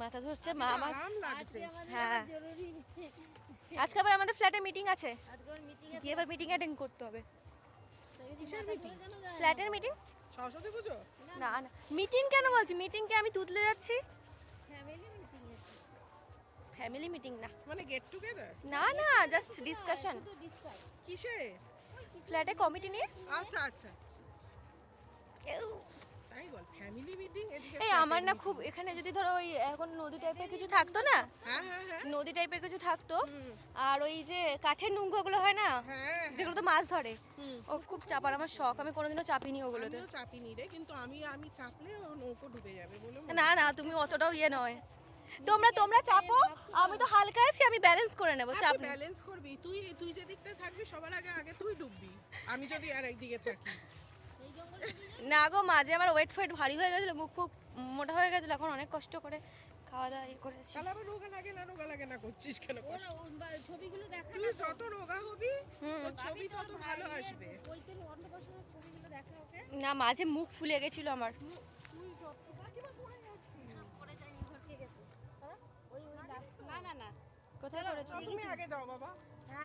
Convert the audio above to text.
মাথা ধরছে মা আমার। আরাম লাগছে। হ্যাঁ আজকে আবার আমাদের ফ্ল্যাটে মিটিং আছে, গিয়ে এবার মিটিং অ্যাটেন্ড করতে হবে। কিসের মিটিং? ফ্ল্যাটের মিটিং। সরস্বতী পুজো? না না মিটিং কেন বলছি, মিটিংকে আমি তুতলে যাচ্ছি। ফ্যামিলি মিটিং না, মানে গেট টুগেদার? না না জাস্ট ডিসকাশন। কিসের? ফ্ল্যাটে কমিটি নিয়ে। আচ্ছা আচ্ছা আচ্ছা। তাই বল ফ্যামিলি মিটিং এদিকে। এই আমার না খুব এখানে যদি ধরো ওই এখন নদী টাইপের কিছু থাকতো না, হ্যাঁ হ্যাঁ হ্যাঁ নদী টাইপের কিছু থাকতো, আর ওই যে কাঠের নৌকোগুলো হয় না হ্যাঁ যেগুলো তো মাছ ধরে, ও খুব চাপার আমার শখ, আমি কোনোদিনও চাপিনি ওগুলোতে। আমিও চাপিনি রে, কিন্তু আমি চাপলে ও নৌকো ডুবে যাবে বলে না না তুমি অতটাও ইয়ে নয়, তোমরা চাপো, আমি তো হালকা আছি, আমি ব্যালেন্স করে নেবো, চাপ নেই। ব্যালেন্স করবি তুই যেদিকটা থাকবি সবার আগে আগে তুই ডুববি, আমি যদি আর একদিকে থাকি। না গো মাঝে আমার ওয়েট ফোয়েট ভারী হয়ে গেছিলো, মুখ ফুক মোটা হয়ে গেছিলো, এখন অনেক কষ্ট করে খাওয়া দাওয়া করেছি। তাহলে আবার রোগা লাগে না করছিস কেন? ছবিগুলো দেখা, তুই যত রোগা হবি তোর ছবি তত ভালো আসবে। ওইখানে অন্নপ্রাশনের ছবিগুলো দেখা ওকে। না মাঝে মুখ ফুলে গেছিলো আমার। তুই যত কাকিমা পড়ে যাচ্ছিস। পরে যাই ঘর থেকে গেছে। ওই না না না কোথায় করেছো? তুমি আগে যাও বাবা।